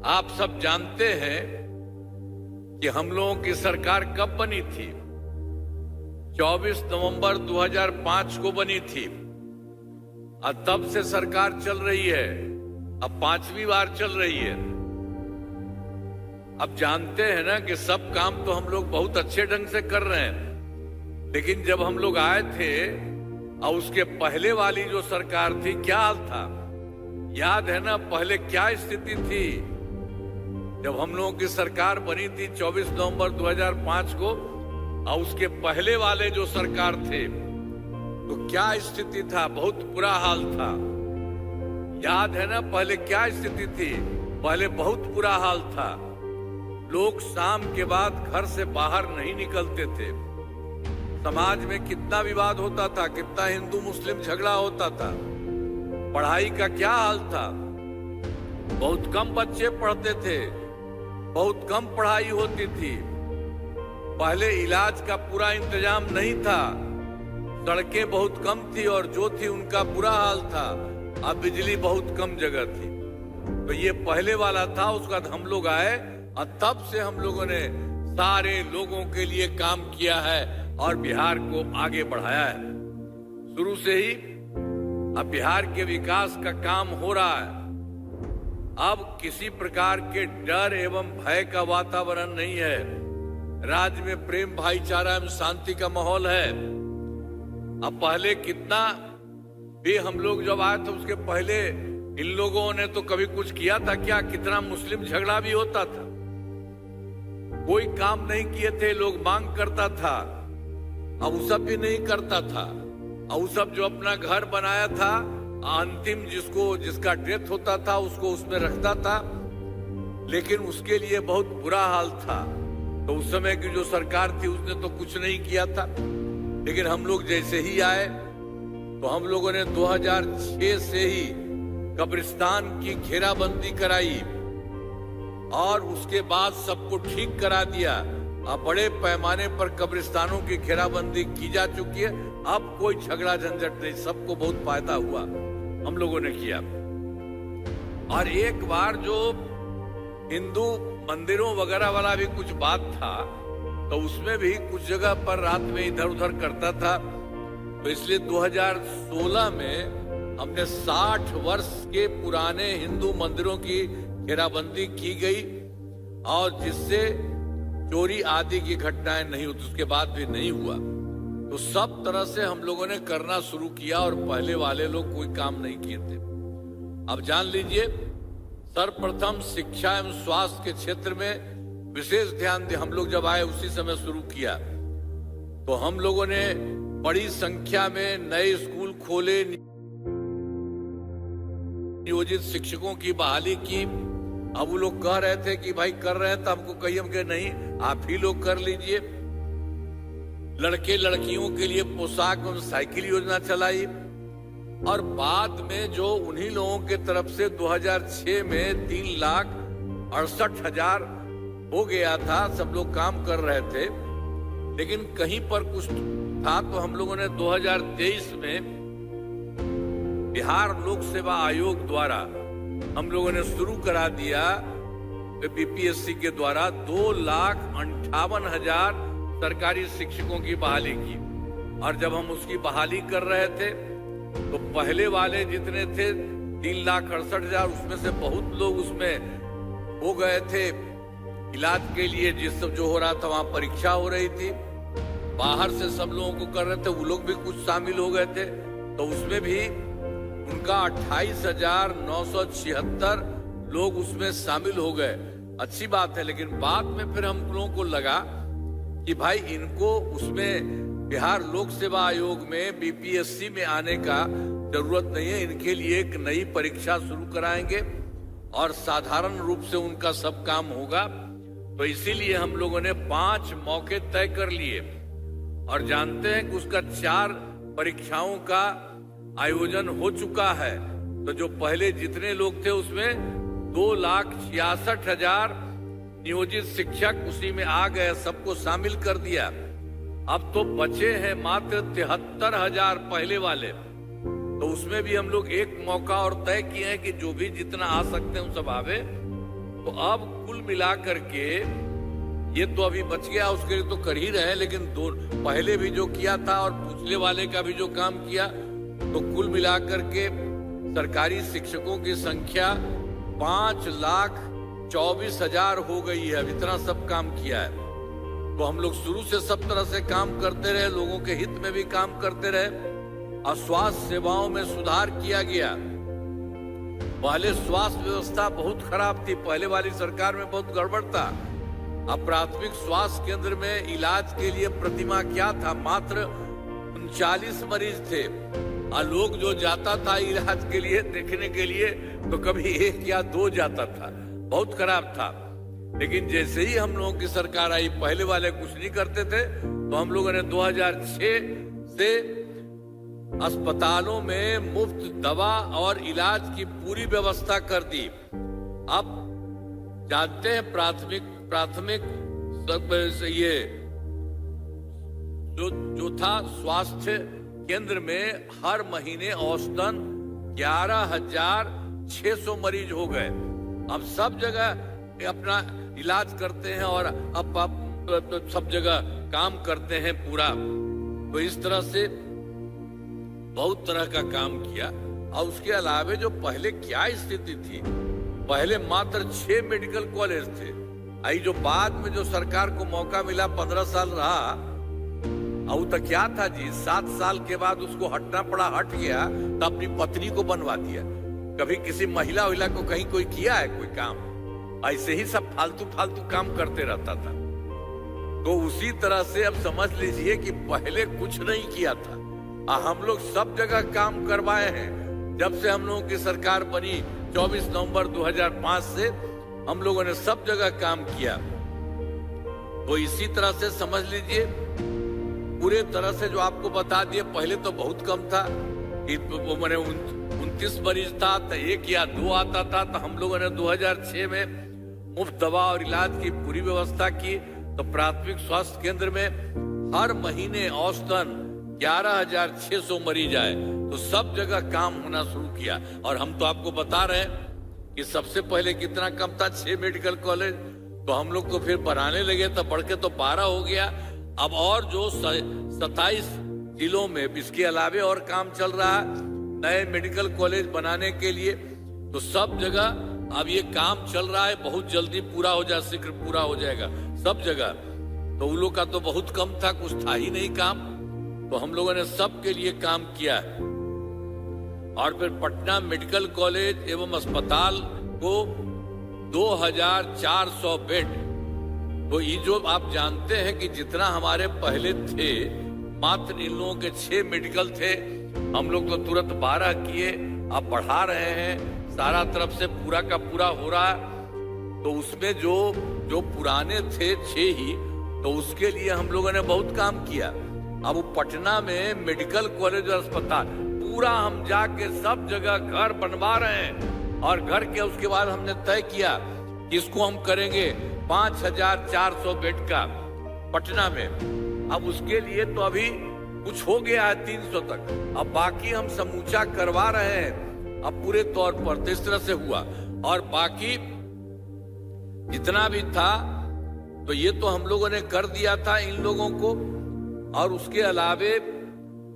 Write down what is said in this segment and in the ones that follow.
आप सब जानते हैं कि हम लोगों की सरकार कब बनी थी। 24 नवंबर 2005 को बनी थी और तब से सरकार चल रही है। अब 5वीं बार चल रही है। अब जानते हैं ना कि सब काम तो हम लोग बहुत अच्छे ढंग से कर रहे हैं, लेकिन जब हम लोग आए थे और उसके पहले वाली जो सरकार थी, क्या हाल था याद है ना? पहले क्या स्थिति थी जब हम लोगों की सरकार बनी थी 24 नवंबर 2005 को, और उसके पहले वाले जो सरकार थे तो क्या स्थिति था? बहुत बुरा हाल था। याद है ना पहले क्या स्थिति थी? पहले बहुत बुरा हाल था। लोग शाम के बाद घर से बाहर नहीं निकलते थे। समाज में कितना विवाद होता था, कितना हिंदू मुस्लिम झगड़ा होता था। पढ़ाई का क्या हाल था? बहुत कम बच्चे पढ़ते थे, बहुत कम पढ़ाई होती थी। पहले इलाज का पूरा इंतजाम नहीं था, सड़कें बहुत कम थी और जो थी उनका बुरा हाल था। अब बिजली बहुत कम जगह थी। तो ये पहले वाला था। उसके बाद हम लोग आए और तब से हम लोगों ने सारे लोगों के लिए काम किया है और बिहार को आगे बढ़ाया है। शुरू से ही अब बिहार के विकास का काम हो रहा है। अब किसी प्रकार के डर एवं भय का वातावरण नहीं है। राज्य में प्रेम भाईचारा एवं शांति का माहौल है। अब पहले कितना भी हम लोग जब आए थे उसके पहले इन लोगों ने तो कभी कुछ किया था क्या? कितना मुस्लिम झगड़ा भी होता था, कोई काम नहीं किए थे, लोग मांग करता था। अब वो सब भी नहीं करता था। और वो सब जो अपना घर बनाया था, अंतिम जिसका डेथ होता था उसको उसमें रखता था, लेकिन उसके लिए बहुत बुरा हाल था। तो उस समय की जो सरकार थी उसने तो कुछ नहीं किया था। लेकिन हम लोग जैसे ही आए तो हम लोगों ने 2006 से ही कब्रिस्तान की घेराबंदी कराई और उसके बाद सबको ठीक करा दिया। अब बड़े पैमाने पर कब्रिस्तानों की घेराबंदी की जा चुकी है। अब कोई झगड़ा झंझट नहीं, सबको बहुत फायदा हुआ, हम लोगों ने किया। और एक बार जो हिंदू मंदिरों वगैरह वाला भी कुछ बात था तो उसमें भी कुछ जगह पर रात में इधर उधर करता था। तो इसलिए 2016 में हमने 60 वर्ष के पुराने हिंदू मंदिरों की घेराबंदी की गई और जिससे चोरी आदि की घटनाएं नहीं होती। उसके बाद भी नहीं हुआ। तो सब तरह से हम लोगों ने करना शुरू किया और पहले वाले लोग कोई काम नहीं किए थे। अब जान लीजिए, सर्वप्रथम शिक्षा एवं स्वास्थ्य के क्षेत्र में विशेष ध्यान दे। हम लोग जब आए उसी समय शुरू किया। तो हम लोगों ने बड़ी संख्या में नए स्कूल खोले, नियोजित शिक्षकों की बहाली की। अब वो लोग कह रहे थे कि भाई कर रहे हैं, तो हमको कही हम कहे नहीं, आप ही लोग कर लीजिए। लड़के लड़कियों के लिए पोशाक और साइकिल योजना चलाई। और बाद में जो उन्हीं लोगों के तरफ से 2006 में 3,68,000 हो गया था, सब लोग काम कर रहे थे, लेकिन कहीं पर कुछ था। तो हम लोगों ने 2023 में बिहार लोक सेवा आयोग द्वारा हम लोगों ने शुरू करा दिया, बीपीएससी के द्वारा 2,58,000 सरकारी शिक्षकों की बहाली की। और जब हम उसकी बहाली कर रहे थे तो पहले वाले जितने थे 3,68,000, उसमें से बहुत लोग उसमें हो गए थे इलाज के लिए। जिस सब जो हो रहा था वहां परीक्षा हो रही थी, बाहर से सब लोगों को कर रहे थे, वो लोग भी कुछ शामिल हो गए थे। तो उसमें भी उनका 28,976 लोग उसमें शामिल हो गए। अच्छी बात है। लेकिन बाद में फिर हम लोगों को लगा कि भाई इनको उसमें बिहार लोक सेवा आयोग में बीपीएससी में आने का जरूरत नहीं है। इनके लिए एक नई परीक्षा शुरू कराएंगे और साधारण रूप से उनका सब काम होगा। तो इसीलिए हम लोगों ने 5 मौके तय कर लिए और जानते हैं कि उसका 4 परीक्षाओं का आयोजन हो चुका है। तो जो पहले जितने लोग थे उसमें 2,66,000 नियोजित शिक्षक उसी में आ गए, सबको शामिल कर दिया। अब तो बचे हैं मात्र 73,000 पहले वाले। तो उसमें भी हम लोग एक मौका और तय किए हैं कि जो भी जितना आ सकते हैं वो सब आवे। तो अब कुल मिलाकर के ये तो अभी बच गया, उसके लिए तो कर ही रहे हैं, लेकिन पहले भी जो किया था और पिछले वाले का भी जो काम किया, तो कुल मिलाकर के सरकारी शिक्षकों की संख्या 5,24,000 हो गई है। अब इतना सब काम किया है। तो हम लोग शुरू से सब तरह से काम करते रहे, लोगों के हित में भी काम करते रहे और स्वास्थ्य सेवाओं में सुधार किया गया। पहले स्वास्थ्य व्यवस्था बहुत खराब थी, पहले वाली सरकार में बहुत गड़बड़ था। अब प्राथमिक स्वास्थ्य केंद्र में इलाज के लिए प्रतिमाह क्या था, मात्र 39 मरीज थे और लोग जो जाता था इलाज के लिए देखने के लिए तो कभी 1 या 2 जाता था, बहुत खराब था। लेकिन जैसे ही हम लोगों की सरकार आई, पहले वाले कुछ नहीं करते थे, तो हम लोगों ने 2006 से अस्पतालों में मुफ्त दवा और इलाज की पूरी व्यवस्था कर दी। अब जानते हैं प्राथमिक ये जो था स्वास्थ्य केंद्र में हर महीने औसतन 11,600 मरीज हो गए। अब सब जगह अपना इलाज करते हैं और अब सब जगह काम करते हैं पूरा। तो इस तरह से बहुत तरह का काम किया। और उसके अलावा जो पहले क्या स्थिति थी, पहले मात्र 6 मेडिकल कॉलेज थे। आई जो बाद में जो सरकार को मौका मिला, 15 साल रहा, और तो क्या था जी, 7 साल के बाद उसको हटना पड़ा, हट गया तो अपनी पत्नी को बनवा दिया। कभी किसी महिला को कहीं कोई किया है कोई काम? ऐसे ही सब फालतू काम करते रहता था। तो उसी तरह से अब समझ लीजिए कि पहले कुछ नहीं किया था, हम लोग सब जगह काम करवाए हैं। जब से हम लोगों की सरकार बनी 24 नवंबर 2005 से हम लोगों ने सब जगह काम किया। तो इसी तरह से समझ लीजिए पूरे तरह से जो आपको बता दिए, पहले तो बहुत कम था, मैंने 29 मरीज था तो 1 या 2 आता था। तो हम लोगों ने 2006 में मुफ्त दवा और इलाज की पूरी व्यवस्था की। तो प्राथमिक स्वास्थ्य केंद्र में हर महीने औसतन 11,600 मरीज आए। तो सब जगह काम होना शुरू किया। और हम तो आपको बता रहे हैं कि सबसे पहले कितना कम था, 6 मेडिकल कॉलेज। तो हम लोग तो फिर बनाने लगे, तो बढ़ के तो 12 हो गया। अब और जो 27 जिलों में इसके अलावे और काम चल रहा है नए मेडिकल कॉलेज बनाने के लिए। तो सब जगह अब ये काम चल रहा है, बहुत जल्दी पूरा हो जाए, शीघ्र पूरा हो जाएगा सब जगह। तो उन लोग का तो बहुत कम था, कुछ था ही नहीं काम। तो हम लोगों ने सबके लिए काम किया है। और फिर पटना मेडिकल कॉलेज एवं अस्पताल को 2,400 बेड। तो ये जो आप जानते हैं कि जितना हमारे पहले थे, मात्र इन लोगों के 6 मेडिकल थे, हम लोग तो तुरंत 12 किए, अब बढ़ा रहे हैं, सारा तरफ से पूरा का पूरा हो रहा है। तो उसमें जो पुराने थे 6 ही, तो उसके लिए हम लोगों ने बहुत काम किया। अब वो पटना में मेडिकल कॉलेज और अस्पताल पूरा हम जाके सब जगह घर बनवा रहे हैं। और घर के उसके बाद हमने तय किया कि इसको हम करेंगे 5,400 बेड का पटना में। अब उसके लिए तो अभी कुछ हो गया है 300 तक, अब बाकी हम समूचा करवा रहे हैं अब पूरे तौर पर। तो इस तरह से हुआ। और बाकी जितना भी था तो ये तो हम लोगों ने कर दिया था इन लोगों को। और उसके अलावे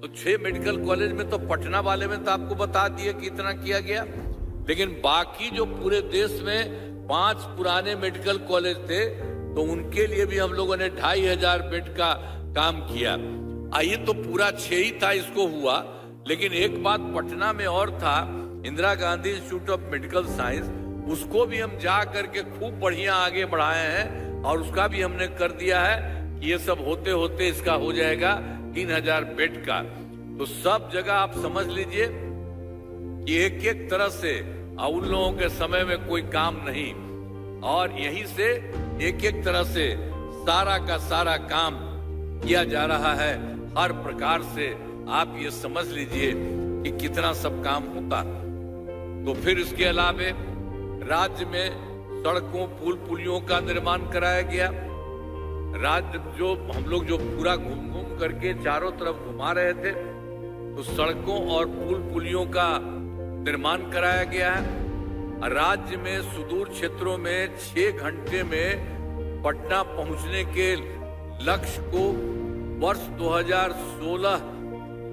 तो 6 मेडिकल कॉलेज में तो पटना वाले में तो आपको बता दिए कि इतना किया गया। लेकिन बाकी जो पूरे देश में 5 पुराने मेडिकल कॉलेज थे, तो उनके लिए भी हम लोगों ने 2,500 बेड का काम किया। आइए तो पूरा 6 ही था, इसको हुआ। लेकिन एक बात पटना में और था, Indira Gandhi institute of medical science, उसको भी हम जा करके खूब बढ़िया आगे बढ़ाए हैं। और उसका भी हमने कर दिया है कि ये सब होते होते इसका हो जाएगा 3,000 बेड का। तो सब जगह आप समझ लीजिए कि एक तरह से उन लोगों के समय में कोई काम नहीं, और यहीं से एक तरह से सारा का सारा काम किया जा रहा है। हर प्रकार से आप ये समझ लीजिए कि कितना सब काम होता। तो फिर इसके अलावे राज्य में सड़कों पुल पुलियों का निर्माण कराया गया। राज्य जो हम लोग जो पूरा घूम करके चारों तरफ घुमा रहे थे, तो सड़कों और पुल पुलियों का निर्माण कराया गया है। राज्य में सुदूर क्षेत्रों में 6 घंटे में पटना पहुंचने के लक्ष्य को वर्ष 2016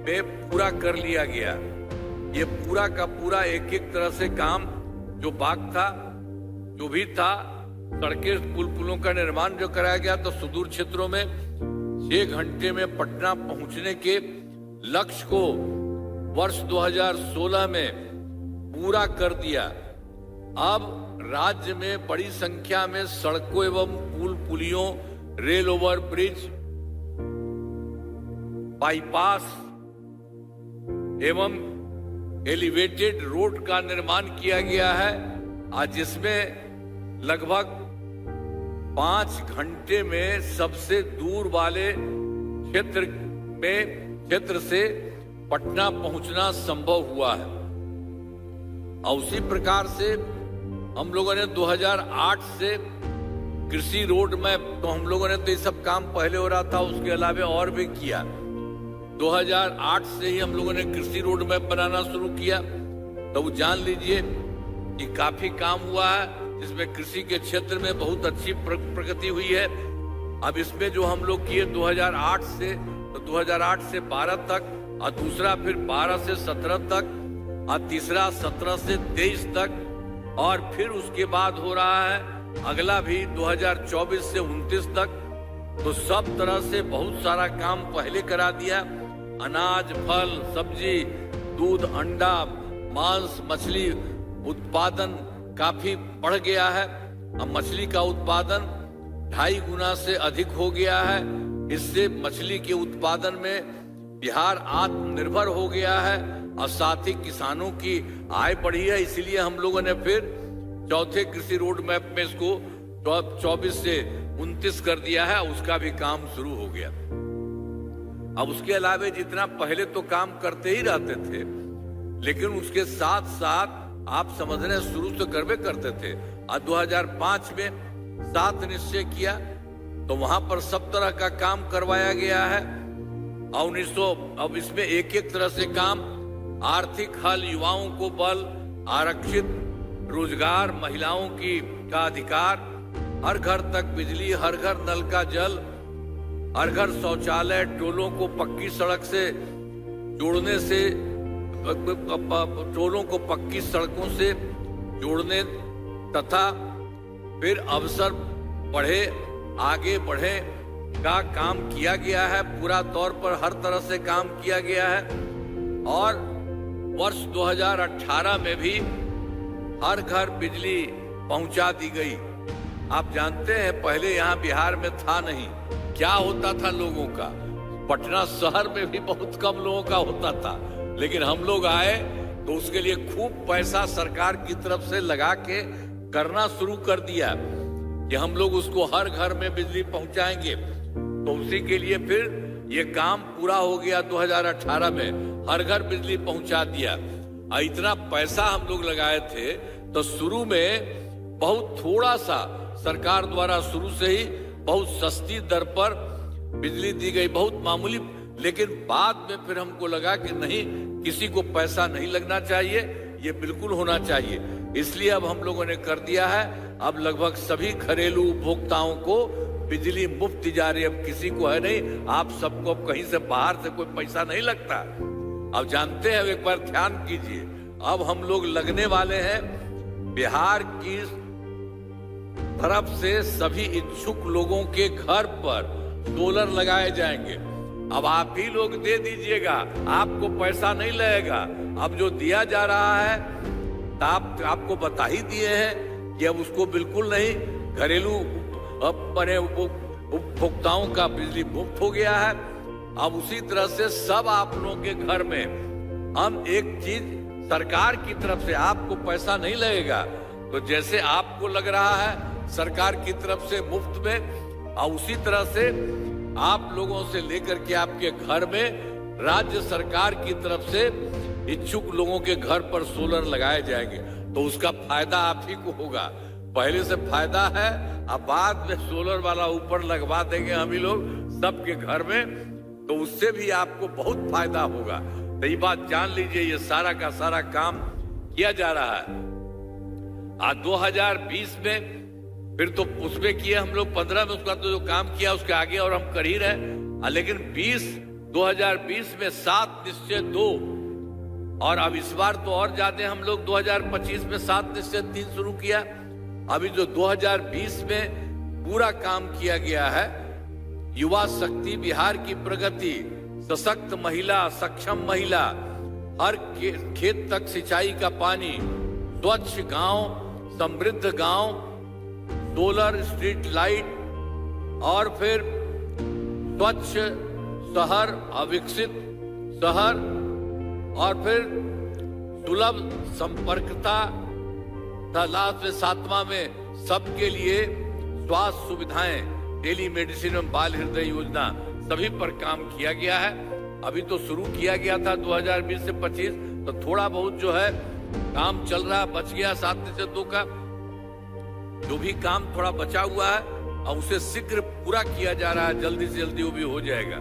में पूरा कर लिया गया। ये पूरा का पूरा एक एक तरह से काम जो बाग था, जो भी था, सड़कें पुलों का निर्माण जो कराया गया, तो सुदूर क्षेत्रों में 6 घंटे में पटना पहुंचने के लक्ष्य को वर्ष 2016 में पूरा कर दिया। अब राज्य में बड़ी संख्या में सड़कों एवं पुल पुलियों, रेल ओवर ब्रिज, बाईपास एवं एलिवेटेड रोड का निर्माण किया गया है, आज जिसमें लगभग 5 घंटे में सबसे दूर वाले क्षेत्र से पटना पहुंचना संभव हुआ है। और उसी प्रकार से हम लोगों ने 2008 से कृषि रोड मैप, तो हम लोगों ने तो ये सब काम पहले हो रहा था, उसके अलावा और भी किया। 2008 से ही हम लोगों ने कृषि रोड मैप बनाना शुरू किया। तो वो जान लीजिए कि काफी काम हुआ है, जिसमें कृषि के क्षेत्र में बहुत अच्छी प्रगति हुई है। अब इसमें जो हम लोग किए 2008 से, तो 2008 से 12 तक, और दूसरा फिर 12 से 17 तक, और तीसरा 17 से 23 तक, और फिर उसके बाद हो रहा है अगला भी 2024 से 29 तक। तो सब तरह से बहुत सारा काम पहले करा दिया। अनाज, फल, सब्जी, दूध, अंडा, मांस, मछली उत्पादन काफी बढ़ गया है। अब मछली का उत्पादन 2.5 गुना से अधिक हो गया है। इससे मछली के उत्पादन में बिहार आत्मनिर्भर हो गया है और साथ ही किसानों की आय बढ़ी है। इसलिए हम लोगों ने फिर चौथे कृषि रोड मैप में इसको 24 से 29 कर दिया है, उसका भी काम शुरू हो गया। अब उसके अलावा जितना पहले तो काम करते ही रहते थे, लेकिन उसके साथ साथ आप समझ रहे हैं शुरू से करवे करते थे। आज 2005 में 7 निश्चय किया, तो वहां पर सब तरह का काम करवाया गया है। और 1900 अब इसमें एक एक तरह से काम, आर्थिक हल, युवाओं को बल, आरक्षित रोजगार, महिलाओं का अधिकार, हर घर तक बिजली, हर घर नल का जल, हर घर शौचालय, टोलों को पक्की सड़क से जोड़ने से, टोलों को पक्की सड़कों से जोड़ने तथा फिर अवसर बढ़े, आगे बढ़े का काम किया गया है। पूरा तौर पर हर तरह से काम किया गया है। और वर्ष 2018 में भी हर घर बिजली पहुंचा दी गई। आप जानते हैं पहले यहाँ बिहार में था नहीं, क्या होता था लोगों का, पटना शहर में भी बहुत कम लोगों का होता था, लेकिन हम लोग आए तो उसके लिए खूब पैसा सरकार की तरफ से लगा के करना शुरू कर दिया कि हम लोग उसको हर घर में बिजली पहुंचाएंगे। तो उसी के लिए फिर ये काम पूरा हो गया। 2018 में हर घर बिजली पहुंचा दिया। और इतना पैसा हम लोग लगाए थे, तो शुरू में बहुत थोड़ा सा सरकार द्वारा शुरू से ही बहुत सस्ती दर पर बिजली दी गई, बहुत मामूली। लेकिन बाद में फिर हमको लगा कि नहीं, किसी को पैसा नहीं लगना चाहिए, ये बिल्कुल होना चाहिए। इसलिए अब हम लोगों ने कर दिया है। अब लगभग सभी घरेलू उपभोक्ताओं को बिजली मुफ्त जा रही है। अब किसी को है नहीं, आप सबको अब कहीं से बाहर से कोई पैसा नहीं लगता। अब जानते हैं, एक बार ध्यान कीजिए, अब हम लोग लगने वाले हैं बिहार की तरफ से सभी इच्छुक लोगों के घर पर सोलर लगाए जाएंगे। अब आप ही लोग दे दीजिएगा, आपको पैसा नहीं लगेगा। अब जो दिया जा रहा है, तो आपको बता ही दिए हैं कि अब उसको बिल्कुल नहीं, घरेलू बने उपभोक्ताओं का बिजली मुफ्त हो गया है। अब उसी तरह से सब आप लोगों के घर में हम एक चीज सरकार की तरफ से, आपको पैसा नहीं लगेगा, तो जैसे आपको लग रहा है सरकार की तरफ से मुफ्त में, और उसी तरह से आप लोगों से लेकर के आपके घर में राज्य सरकार की तरफ से इच्छुक लोगों के घर पर सोलर लगाए जाएंगे। तो उसका फायदा आप ही को होगा। पहले से फायदा है, अब बाद में सोलर वाला ऊपर लगवा देंगे हम ही लोग सबके घर में, तो उससे भी आपको बहुत फायदा होगा। तो ये बात जान लीजिए, ये सारा का सारा काम किया जा रहा है। आज 2020 में फिर तो उसमें किए हम लोग 15 में, उसका तो जो काम किया उसके आगे और हम कर ही रहे। लेकिन 2020 में 7 निश्चय 2, और अब इस बार तो और ज्यादा हम लोग 2025 में 7 निश्चय 3 शुरू किया। अभी जो 2020 में पूरा काम किया गया है, युवा शक्ति, बिहार की प्रगति, सशक्त महिला, सक्षम महिला, हर खेत तक सिंचाई का पानी, स्वच्छ गांव, समृद्ध गांव, सोलर स्ट्रीट लाइट, और फिर स्वच्छ शहर, अविकसित शहर, और फिर सुलभ संपर्कता, लास्ट में 7वां में सबके लिए स्वास्थ्य सुविधाएं, टेली मेडिसिन एवं बाल हृदय योजना, सभी पर काम किया गया है। अभी तो शुरू किया गया था 2020 से 25, तो थोड़ा बहुत जो है काम चल रहा, बच गया 7 निश्चय 2 का। जो भी काम थोड़ा बचा हुआ है और उसे शीघ्र पूरा किया जा रहा है, जल्दी से जल्दी वो भी हो जाएगा।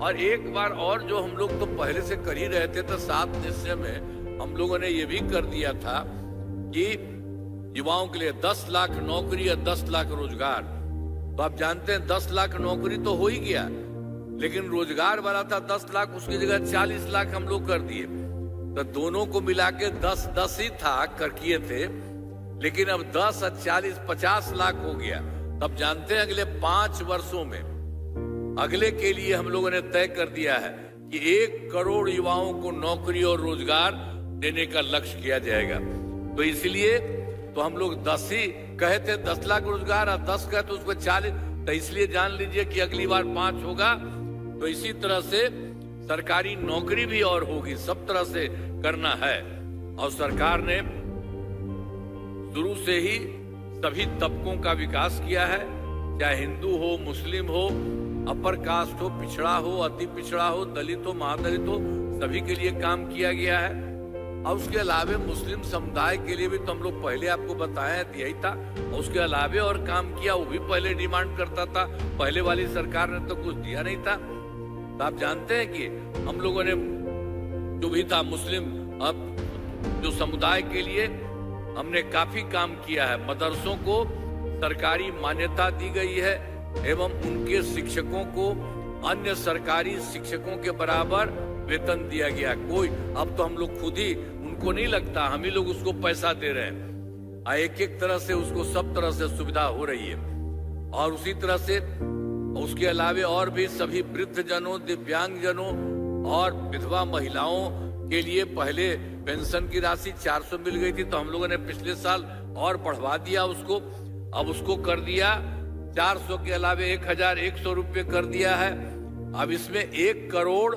और एक बार और जो हम लोग तो पहले से कर ही रहे थे, तो 7 निश्चय में हम लोगों ने ये भी कर दिया था कि युवाओं के लिए 10 लाख नौकरी या 10 लाख रोजगार। तो आप जानते हैं 10 लाख नौकरी तो हो ही गया, लेकिन रोजगार वाला था 10 लाख, उसकी जगह 40 लाख हम लोग कर दिए। तो दोनों को मिला के 10 ही था, कर किए थे, लेकिन अब 10 और 40 50 लाख हो गया। तब जानते हैं अगले 5 वर्षों में अगले के लिए हम लोगों ने तय कर दिया है कि 1 करोड़ युवाओं को नौकरी और रोजगार देने का लक्ष्य किया जाएगा। तो इसलिए तो हम लोग 10 ही कहे थे, 10 लाख रोजगार, और 10 कहे तो उसको 40, तो इसलिए जान लीजिए कि अगली बार 5 होगा। तो इसी तरह से सरकारी नौकरी भी और होगी, सब तरह से करना है। और सरकार ने शुरू से ही सभी तबकों का विकास किया है, चाहे हिंदू हो, मुस्लिम हो, अपर कास्ट हो, पिछड़ा हो, अति पिछड़ा हो, दलित हो, महादलित हो, सभी के लिए काम किया गया है। और उसके अलावे मुस्लिम समुदाय के लिए भी तो हम लोग पहले आपको बताया यही था, और उसके अलावे और काम किया, वो भी पहले डिमांड करता था, पहले वाली सरकार ने तो कुछ दिया नहीं था। तो आप जानते हैं कि हम लोगों ने जो भी था मुस्लिम अब जो समुदाय के लिए हमने काफी काम किया है। मदरसों को सरकारी मान्यता दी गई है एवं उनके शिक्षकों को अन्य सरकारी शिक्षकों के बराबर वेतन दिया गया। कोई अब तो हम लोग खुद ही, उनको नहीं लगता, हम ही लोग उसको पैसा दे रहे हैं। एक एक तरह से उसको सब तरह से सुविधा हो रही है। और उसी तरह से उसके अलावे और भी सभी वृद्ध जनों, दिव्यांग जनों और विधवा महिलाओं के लिए पहले पेंशन की राशि 400 मिल गई थी, तो हम लोगों ने पिछले साल और बढ़वा दिया उसको। अब उसको कर दिया 400 के अलावे 1100 रुपये कर दिया है। अब इसमें 1 करोड़,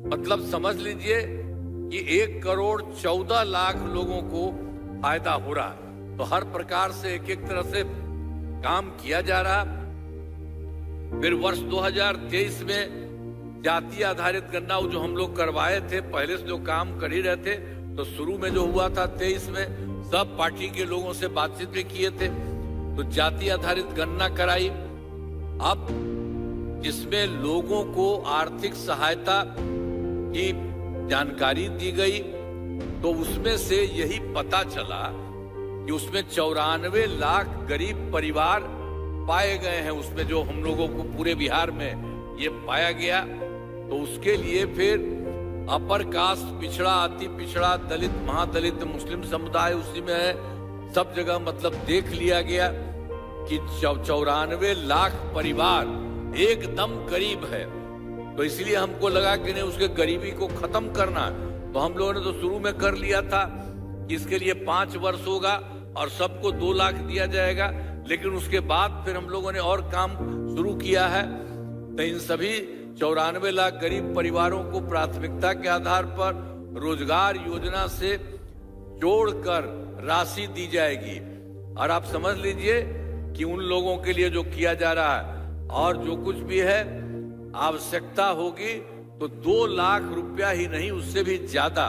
मतलब समझ लीजिए कि 1 करोड़ 14 लाख लोगों को फायदा हो रहा है। तो हर प्रकार से एक एक तरह से काम किया जा रहा। फिर वर्ष 2023 में जाति आधारित गणना जो हम लोग करवाए थे, पहले से जो काम कर ही रहे थे, तो शुरू में जो हुआ था 23 में सब पार्टी के लोगों से बातचीत भी किए थे, तो जाति आधारित गणना कराई। अब जिसमें लोगों को आर्थिक सहायता की जानकारी दी गई, तो उसमें से यही पता चला कि उसमें 94 लाख गरीब परिवार पाए गए हैं। उसमें जो हम लोगों को पूरे बिहार में ये पाया गया, तो उसके लिए फिर अपर कास्ट, पिछड़ा, अति पिछड़ा, दलित, महादलित, मुस्लिम समुदाय उसी में है, सब जगह मतलब देख लिया गया कि 94 लाख परिवार एकदम गरीब है। तो इसलिए हमको लगा कि नहीं, उसके गरीबी को खत्म करना, तो हम लोगों ने तो शुरू में कर लिया था कि इसके लिए 5 वर्ष होगा और सबको 2 लाख दिया जाएगा। लेकिन उसके बाद फिर हम लोगों ने और काम शुरू किया है, तो इन सभी 94 लाख गरीब परिवारों को प्राथमिकता के आधार पर रोजगार योजना से जोड़कर राशि दी जाएगी। और आप समझ लीजिए कि उन लोगों के लिए जो किया जा रहा है, और जो कुछ भी है आवश्यकता होगी तो 2 लाख रुपया ही नहीं, उससे भी ज्यादा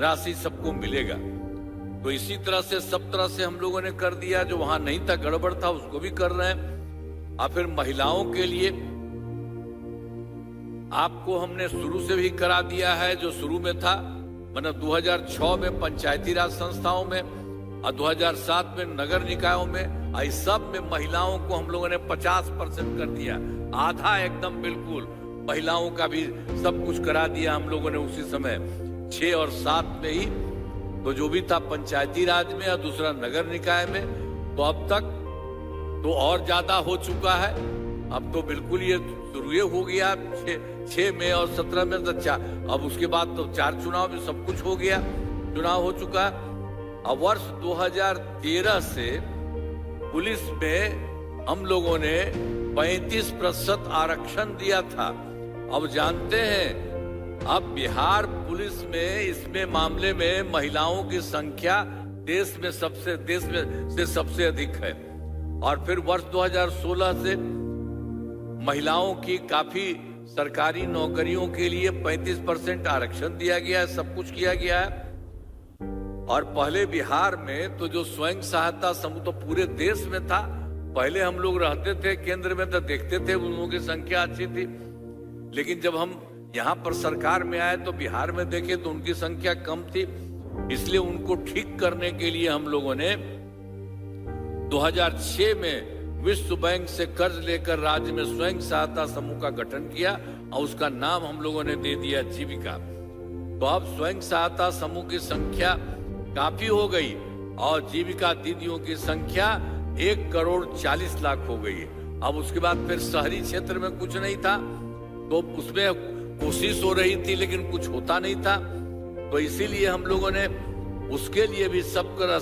राशि सबको मिलेगा। तो इसी तरह से सब तरह से हम लोगों ने कर दिया, जो वहां नहीं था, गड़बड़ था, उसको भी कर रहे हैं। और फिर महिलाओं के लिए आपको हमने शुरू से भी करा दिया है, जो शुरू में था, मतलब 2006 में पंचायती राज संस्थाओं में और 2007 में नगर निकायों में, इस सब में महिलाओं को हम लोगों ने 50% कर दिया, आधा एकदम बिल्कुल महिलाओं का भी सब कुछ करा दिया हम लोगों ने उसी समय 6 और 7 में ही। तो जो भी था पंचायती राज में और दूसरा नगर निकाय में, तो अब तक तो और ज्यादा हो चुका है। अब तो बिल्कुल ये शुरू हो गया 6 में और 17 में, तो अब उसके बाद तो 4 चुनाव में सब कुछ हो गया, चुनाव हो चुका। अब वर्ष 2013 से पुलिस में हम लोगों ने 35% आरक्षण दिया था। अब जानते हैं अब बिहार पुलिस में इसमें मामले में महिलाओं की संख्या देश में सबसे अधिक है। और फिर वर्ष 2016 से महिलाओं की काफी सरकारी नौकरियों के लिए 35% आरक्षण दिया गया है, सब कुछ किया गया है। और पहले बिहार में तो जो स्वयं सहायता समूह तो पूरे देश में था, पहले हम लोग रहते थे केंद्र में तो देखते थे उन लोगों की संख्या अच्छी थी, लेकिन जब हम यहाँ पर सरकार में आए तो बिहार में देखे तो उनकी संख्या कम थी। इसलिए उनको ठीक करने के लिए हम लोगों ने 2006 में विश्व बैंक से कर्ज लेकर राज्य में स्वयं सहायता समूह का गठन किया और उसका नाम हम लोगों ने दे दिया जीविका। तो अब स्वयं सहायता समूह की संख्या काफी हो गई और जीविका दीदियों की संख्या 1,40,00,000 हो गई। अब उसके बाद फिर शहरी क्षेत्र में कुछ नहीं था, तो उसमें कोशिश हो रही थी लेकिन कुछ होता नहीं था। तो इसीलिए हम लोगों ने उसके लिए भी सब तरह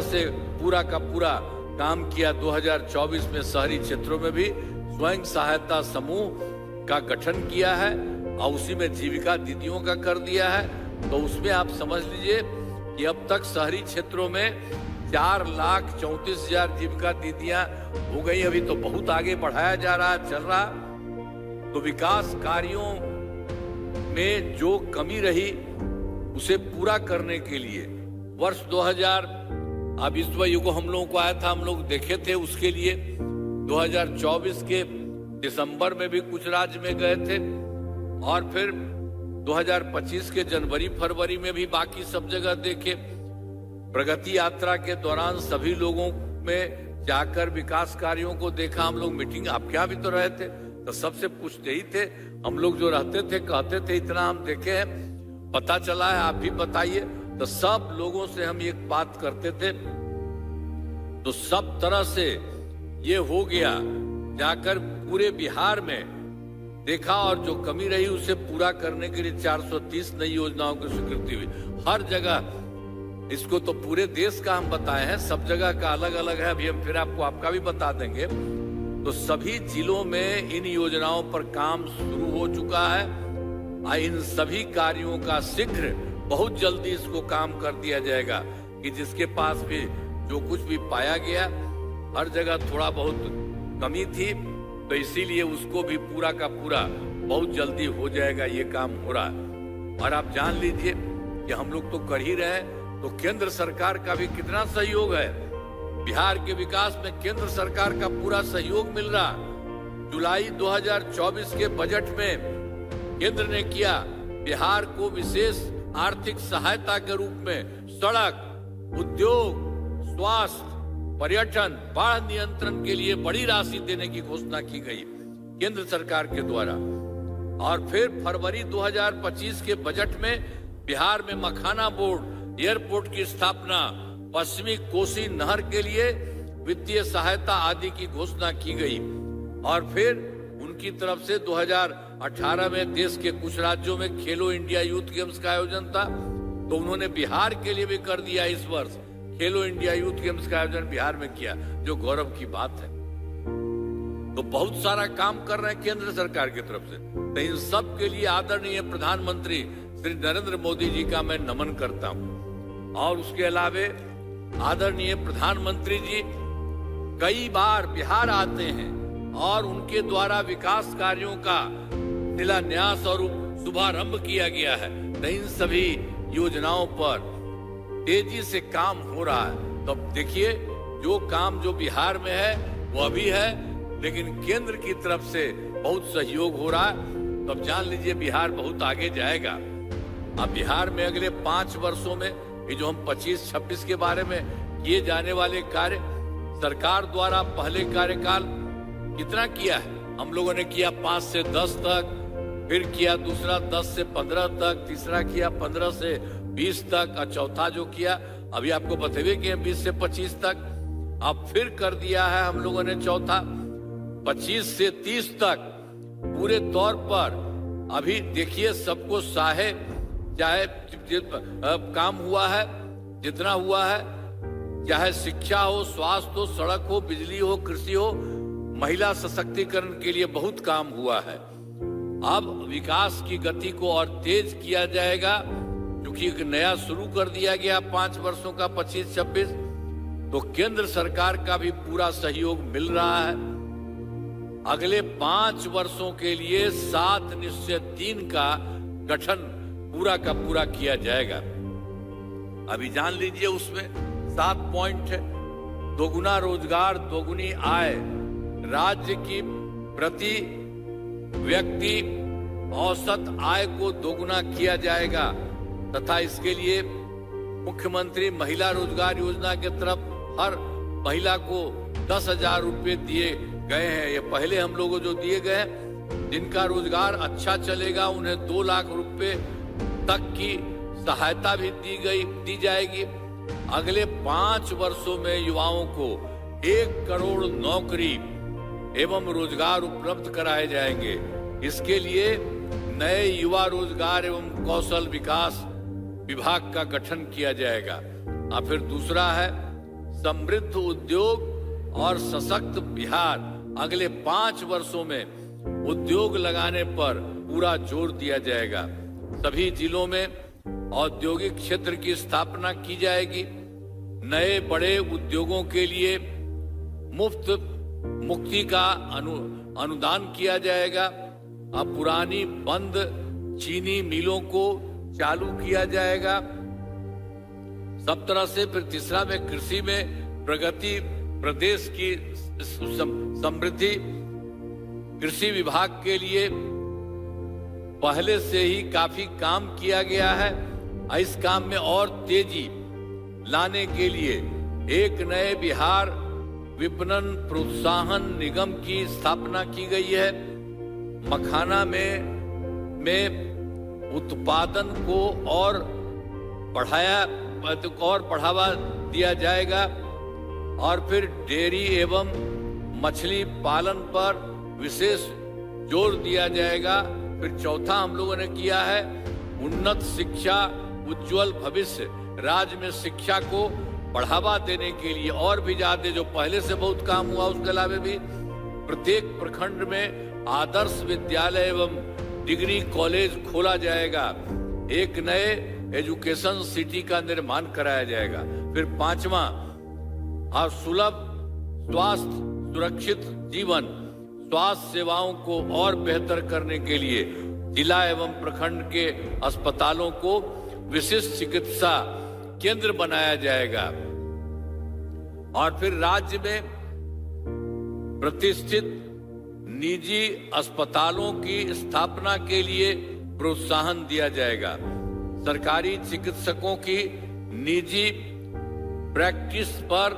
से पूरा का पूरा काम किया। 2024 में शहरी क्षेत्रों में भी स्वयं सहायता समूह का गठन किया है और उसी में जीविका दीदियों का कर दिया है। तो उसमें आप समझ लीजिए कि अब तक शहरी क्षेत्रों में 4,34,000 जीविका दीदियां हो गई। अभी तो बहुत आगे बढ़ाया जा रहा है, चल रहा। तो विकास कार्यों में जो कमी रही उसे पूरा करने के लिए वर्ष 2000 अब विश्व युग हम लोगों को आया था, हम लोग देखे थे, उसके लिए 2024 के दिसंबर में भी कुछ राज्य में गए थे और फिर 2025 के जनवरी फरवरी में भी बाकी सब जगह देखे। प्रगति यात्रा के दौरान सभी लोगों में जाकर विकास कार्यों को देखा। हम लोग मीटिंग, आप क्या भी तो रहे थे, तो सबसे पूछते ही थे हम लोग जो रहते थे, कहते थे इतना हम देखे हैं, पता चला है, आप भी बताइए। तो सब लोगों से हम एक बात करते थे, तो सब तरह से ये हो गया, जाकर पूरे बिहार में देखा और जो कमी रही उसे पूरा करने के लिए 430 नई योजनाओं की स्वीकृति हुई हर जगह। इसको तो पूरे देश का हम बताए हैं, सब जगह का अलग अलग है, अभी हम फिर आपका भी बता देंगे। तो सभी जिलों में इन योजनाओं पर काम शुरू हो चुका है। इन सभी कार्यों का शीघ्र बहुत जल्दी इसको काम कर दिया जाएगा कि जिसके पास भी जो कुछ भी पाया गया, हर जगह थोड़ा बहुत कमी थी, तो इसीलिए उसको भी पूरा का पूरा बहुत जल्दी हो जाएगा, ये काम हो रहा है। और आप जान लीजिए कि हम लोग तो कर ही रहे हैं, तो केंद्र सरकार का भी कितना सहयोग है। बिहार के विकास में केंद्र सरकार का पूरा सहयोग मिल रहा। जुलाई 2024 के बजट में केंद्र ने किया बिहार को विशेष आर्थिक सहायता के रूप में सड़क, उद्योग, स्वास्थ्य, पर्यटन, बाढ़ नियंत्रण के लिए बड़ी राशि देने की घोषणा की गई केंद्र सरकार के द्वारा। और फिर फरवरी 2025 के बजट में बिहार में मखाना बोर्ड एयरपोर्ट की स्थापना, पश्चिमी कोसी नहर के लिए वित्तीय सहायता आदि की घोषणा की गई। और फिर उनकी तरफ से 2018 में देश के कुछ राज्यों में खेलो इंडिया यूथ गेम्स का आयोजन था, तो उन्होंने बिहार के लिए भी कर दिया। इस वर्ष खेलो इंडिया यूथ गेम्स का आयोजन बिहार में किया, जो गौरव की बात है। तो बहुत सारा काम कर रहे हैं केंद्र सरकार की तरफ से। तो इन सब के लिए आदरणीय प्रधानमंत्री श्री नरेंद्र मोदी जी का मैं नमन करता हूं। और उसके अलावे आदरणीय प्रधानमंत्री जी कई बार बिहार आते हैं और उनके द्वारा विकास कार्यों का शिलान्यास और शुभारंभ किया गया है। तो इन सभी योजनाओं पर तेजी से काम हो रहा है। तो देखिए, जो काम जो बिहार में है वो अभी है, लेकिन केंद्र की तरफ से बहुत सहयोग हो रहा है। तो अब जान लीजिए बिहार बहुत आगे जाएगा। अब बिहार में अगले 5 वर्षों में ये जो हम 25-26 के बारे में किए जाने वाले कार्य सरकार द्वारा पहले कार्यकाल कितना किया है? हम लोगों ने किया 5 से 10 तक, फिर किया दूसरा 10 से 15 तक, तीसरा किया 15 से 20 तक, और चौथा जो किया अभी आपको बतेवे कि 20 से 25 तक। अब फिर कर दिया है हम लोगों ने चौथा 25 से 30 तक पूरे तौर पर। अभी देखिए सबको चाहे काम हुआ है जितना हुआ है, चाहे शिक्षा हो, स्वास्थ्य हो, सड़क हो, बिजली हो, कृषि हो, महिला सशक्तिकरण के लिए बहुत काम हुआ है। अब विकास की गति को और तेज किया जाएगा, क्योंकि एक नया शुरू कर दिया गया 5 वर्षों का 25-26, तो केंद्र सरकार का भी पूरा सहयोग मिल रहा है। अगले 5 वर्षों के लिए 7 निश्चय 3 का गठन पूरा का पूरा किया जाएगा। अभी जान लीजिए उसमें 7 पॉइंट है। दोगुना रोजगार, दोगुनी आय, राज्य की प्रति व्यक्ति औसत आय को दोगुना किया जाएगा, तथा इसके लिए मुख्यमंत्री महिला रोजगार योजना के तरफ हर महिला को 10,000 रुपये दिए गए हैं। ये पहले हम लोगों जो दिए गए, जिनका रोजगार अच्छा चलेगा उन्हें 2 लाख रुपए तक की सहायता भी दी जाएगी। अगले 5 वर्षों में युवाओं को 1 करोड़ नौकरी एवं रोजगार उपलब्ध कराए जाएंगे। इसके लिए नए युवा रोजगार एवं कौशल विकास विभाग का गठन किया जाएगा। और फिर दूसरा है समृद्ध उद्योग और सशक्त बिहार। अगले 5 वर्षों में उद्योग लगाने पर पूरा जोर दिया जाएगा। सभी जिलों में औद्योगिक क्षेत्र की स्थापना की जाएगी। नए बड़े उद्योगों के लिए मुक्ति का अनुदान किया जाएगा। अब पुरानी बंद चीनी मिलों को चालू किया जाएगा सब तरह से। फिर तीसरा में कृषि में प्रगति, प्रदेश की समृद्धि। कृषि विभाग के लिए पहले से ही काफी काम किया गया है। इस काम में और तेजी लाने के लिए एक नए बिहार विपणन प्रोत्साहन निगम की स्थापना की गई है। मखाना में उत्पादन को और बढ़ावा दिया जाएगा। और फिर डेयरी एवं मछली पालन पर विशेष जोर दिया जाएगा। फिर चौथा हम लोगों ने किया है उन्नत शिक्षा, उज्जवल भविष्य। राज्य में शिक्षा को बढ़ावा देने के लिए और भी ज्यादा, जो पहले से बहुत काम हुआ उसके अलावा भी प्रत्येक प्रखंड में आदर्श विद्यालय एवं डिग्री कॉलेज खोला जाएगा। एक नए एजुकेशन सिटी का निर्माण कराया जाएगा। फिर 5वां और सुलभ स्वास्थ्य सुरक्षित जीवन, स्वास्थ्य सेवाओं को और बेहतर करने के लिए जिला एवं प्रखंड के अस्पतालों को विशिष्ट चिकित्सा केंद्र बनाया जाएगा। और फिर राज्य में प्रतिष्ठित निजी अस्पतालों की स्थापना के लिए प्रोत्साहन दिया जाएगा। सरकारी चिकित्सकों की निजी प्रैक्टिस पर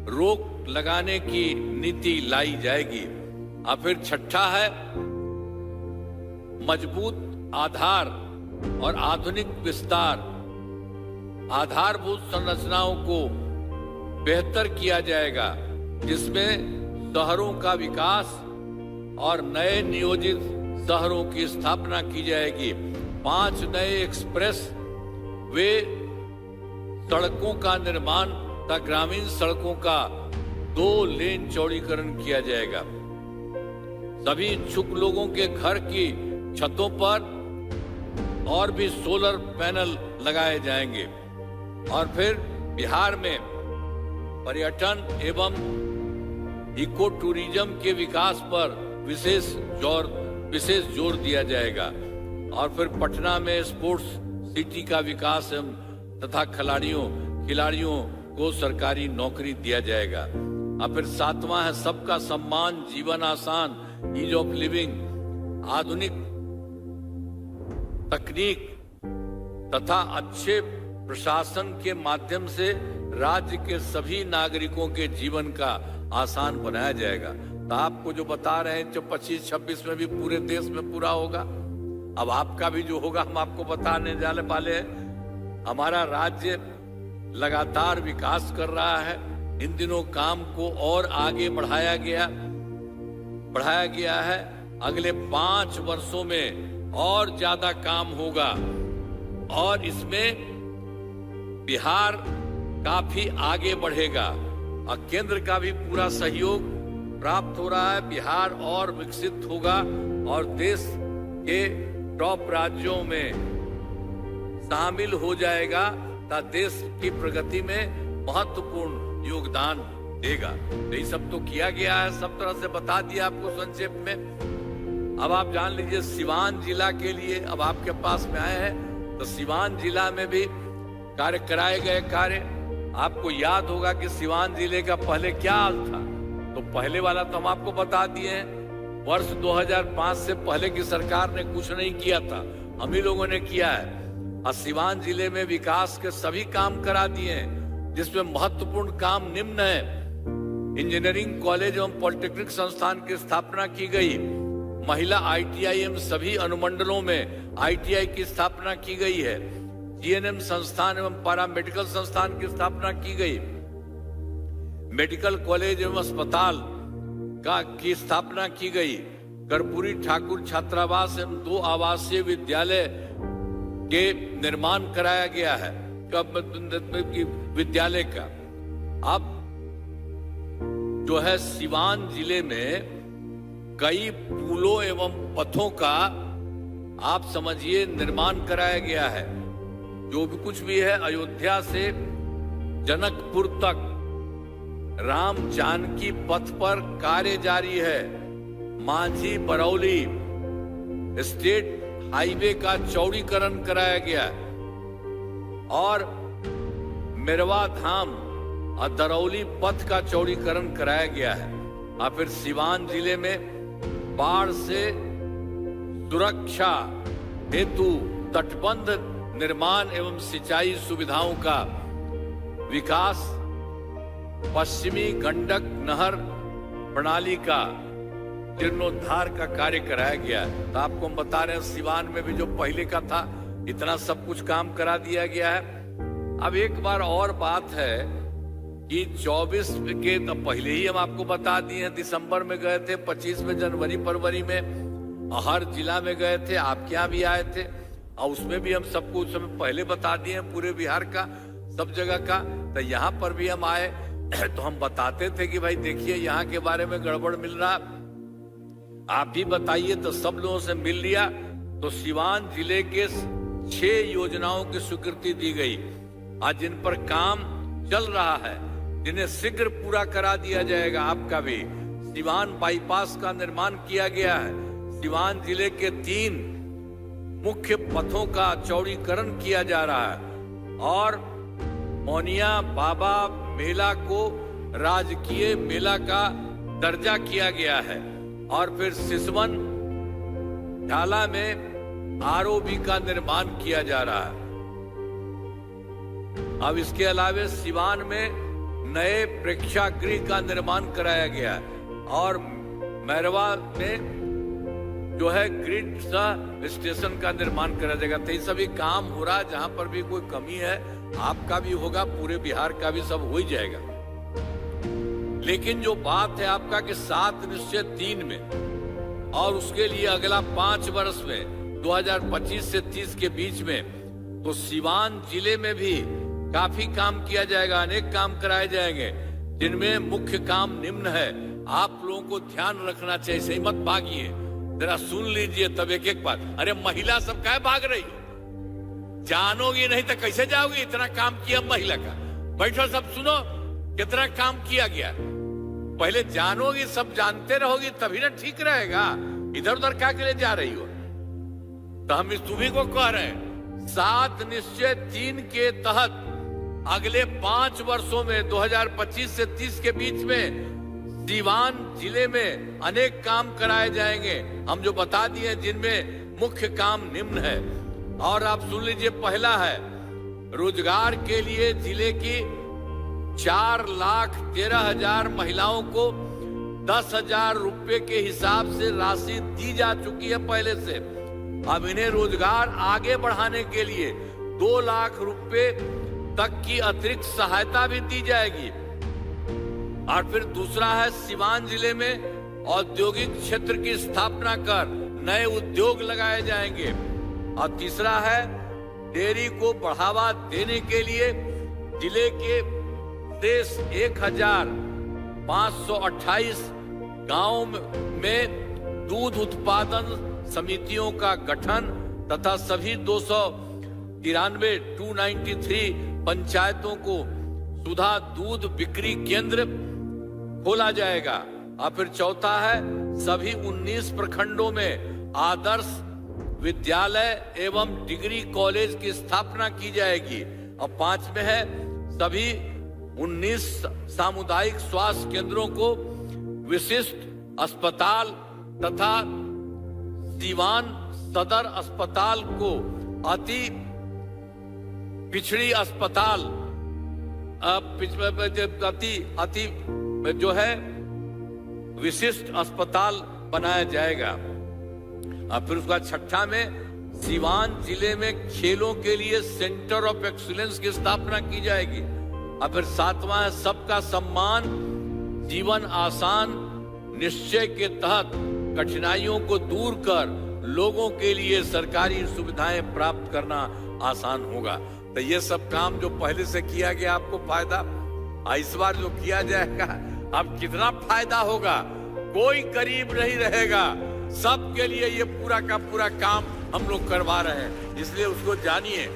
रोक लगाने की नीति लाई जाएगी। और फिर छठा है मजबूत आधार और आधुनिक विस्तार। आधारभूत संरचनाओं को बेहतर किया जाएगा, जिसमें शहरों का विकास और नए नियोजित शहरों की स्थापना की जाएगी। 5 नए एक्सप्रेस वे सड़कों का निर्माण तथा ग्रामीण सड़कों का 2 लेन चौड़ीकरण किया जाएगा। सभी इच्छुक लोगों के घर की छतों पर और भी सोलर पैनल लगाए जाएंगे। और फिर बिहार में पर्यटन एवं इको टूरिज्म के विकास पर विशेष जोर दिया जाएगा। और फिर पटना में स्पोर्ट्स सिटी का विकास तथा खिलाड़ियों को सरकारी नौकरी दिया जाएगा। और फिर 7वां है सबका सम्मान, जीवन आसान, ईज ऑफ लिविंग। आधुनिक तकनीक तथा अच्छे प्रशासन के माध्यम से राज्य के सभी नागरिकों के जीवन का आसान बनाया जाएगा। तो आपको जो बता रहे हैं, जो 25-26 में भी पूरे देश में पूरा होगा। अब आपका भी जो होगा हम आपको बताने जाने वाले हैं। हमारा राज्य लगातार विकास कर रहा है। इन दिनों काम को और आगे बढ़ाया गया है। अगले 5 वर्षों में और ज्यादा काम होगा और इसमें बिहार काफी आगे बढ़ेगा और केंद्र का भी पूरा सहयोग प्राप्त हो रहा है। बिहार और विकसित होगा और देश के टॉप राज्यों में शामिल हो जाएगा, ताकि देश की प्रगति में महत्वपूर्ण योगदान देगा। तो ये सब तो किया गया है, सब तरह से बता दिया आपको संक्षेप में। अब आप जान लीजिए सिवान जिला के लिए अब आपके पास में आए हैं, तो सिवान जिला में भी कार्य कराए गए कार्य। आपको याद होगा कि सिवान जिले का पहले क्या हाल था, तो पहले वाला तो हम आपको बता दिए हैं। वर्ष 2005 से पहले की सरकार ने कुछ नहीं किया था, हम ही लोगों ने किया है और सिवान जिले में विकास के सभी काम करा दिए हैं, जिसमें महत्वपूर्ण काम निम्न है। इंजीनियरिंग कॉलेज एवं पॉलिटेक्निक संस्थान की स्थापना की गई। महिला ITI एवं सभी अनुमंडलों में ITI की स्थापना की गई है। GNM संस्थान एवं पैरामेडिकल संस्थान की स्थापना की गई। मेडिकल कॉलेज एवं अस्पताल की स्थापना की गई। कर्पूरी ठाकुर छात्रावास एवं 2 आवासीय विद्यालय के निर्माण कराया गया है विद्यालय का। अब जो है सिवान जिले में कई पुलों एवं पथों का आप समझिए निर्माण कराया गया है। जो भी कुछ भी है, अयोध्या से जनकपुर तक राम जानकी पथ पर कार्य जारी है। मांझी बरौली स्टेट हाईवे का चौड़ीकरण कराया गया और मेरवा धाम और दरौली पथ का चौड़ीकरण कराया गया है। और फिर सिवान जिले में बाढ़ से सुरक्षा हेतु तटबंध निर्माण एवं सिंचाई सुविधाओं का विकास, पश्चिमी गंडक नहर प्रणाली का जीर्णोद्धार का कार्य कराया गया। तो आपको हम बता रहे हैं सिवान में भी जो पहले का था इतना सब कुछ काम करा दिया गया है। अब एक बार और बात है कि 24 के तो पहले ही हम आपको बता दिए हैं, दिसंबर में गए थे, 25 में जनवरी फरवरी में हर जिला में गए थे, आपके यहाँ भी आए थे और उसमें भी हम सबको उस समय पहले बता दिए हैं पूरे बिहार का, सब जगह का। तो यहाँ पर भी हम आए तो हम बताते थे कि भाई देखिए यहाँ के बारे में गड़बड़ मिल रहा, आप भी बताइए। तो सब लोगों से मिल लिया। तो सिवान जिले के 6 योजनाओं की स्वीकृति दी गई आज, जिन पर काम चल रहा है, जिन्हें शीघ्र पूरा करा दिया जाएगा। आपका भी सिवान बाईपास का निर्माण किया गया है। सिवान जिले के 3 मुख्य पथों का चौड़ीकरण किया जा रहा है और मोनिया बाबा मेला को राजकीय मेला का दर्जा किया गया है। और फिर सिसवन झाला में ROB का निर्माण किया जा रहा है। अब इसके अलावा सिवान में नए प्रेक्षागृह का निर्माण कराया गया और मैरवा में जो है ग्रिड स्टेशन का निर्माण कराया जाएगा। तो ये सभी काम हो रहा है। जहां पर भी कोई कमी है आपका भी होगा, पूरे बिहार का भी सब हो ही जाएगा। लेकिन जो बात है आपका कि 7 निश्चय 3 में और उसके लिए अगला 5 वर्ष में 2025 से 30 के बीच में, तो सिवान जिले में भी काफी काम किया जाएगा, अनेक काम कराए जाएंगे, जिनमें मुख्य काम निम्न है। आप लोगों को ध्यान रखना चाहिए, सही मत भागिए, जरा सुन लीजिए तब एक एक बात। अरे महिला सब क्या भाग रही हो, जानोगी नहीं तो कैसे जाओगी? इतना काम किया महिला का, बैठो सब सुनो कितना काम किया गया। पहले जानोगी, सब जानते रहोगी तभी ना ठीक रहेगा। इधर उधर क्या के लिए जा रही हो? तो हम इस तुम्ही को कह रहे हैं 7 निश्चय 3 के तहत अगले 5 वर्षों में 2025 से 30 के बीच में सिवान जिले में अनेक काम कराए जाएंगे। हम जो बता दिए जिनमें मुख्य काम निम्न है और आप सुन लीजिए। पहला है रोजगार के लिए जिले की 4,13,000 महिलाओं को 10,000 रुपए के हिसाब से राशि दी जा चुकी है पहले से। अब इन्हें रोजगार आगे बढ़ाने के लिए 2 लाख रुपए तक की अतिरिक्त सहायता भी दी जाएगी। और फिर दूसरा है, सीवान जिले में औद्योगिक क्षेत्र की स्थापना कर नए उद्योग लगाए जाएंगे। और तीसरा है, डेयरी को बढ़ावा देने के लिए जिले के शेष 1,528 गांवों में दूध उत्पादन समितियों का गठन तथा सभी 293 पंचायतों को सुधा दूध बिक्री केंद्र खोला जाएगा। और फिर चौथा है, सभी 19 प्रखंडों में आदर्श विद्यालय एवं डिग्री कॉलेज की स्थापना की जाएगी। और 5 में है, सभी 19 सामुदायिक स्वास्थ्य केंद्रों को विशिष्ट अस्पताल तथा सीवान सदर अस्पताल को अति पिछड़ी अस्पताल अति जो है विशिष्ट अस्पताल बनाया जाएगा। और फिर उसका छठा में, सीवान जिले में खेलों के लिए सेंटर ऑफ एक्सीलेंस की स्थापना की जाएगी। और फिर 7वां है, सबका सम्मान जीवन आसान निश्चय के तहत कठिनाइयों को दूर कर लोगों के लिए सरकारी सुविधाएं प्राप्त करना आसान होगा। तो ये सब काम जो पहले से किया गया आपको फायदा, इस बार जो किया जाएगा अब कितना फायदा होगा, कोई गरीब नहीं रहेगा। सबके लिए ये पूरा का पूरा काम हम लोग करवा रहे हैं, इसलिए उसको जानिए।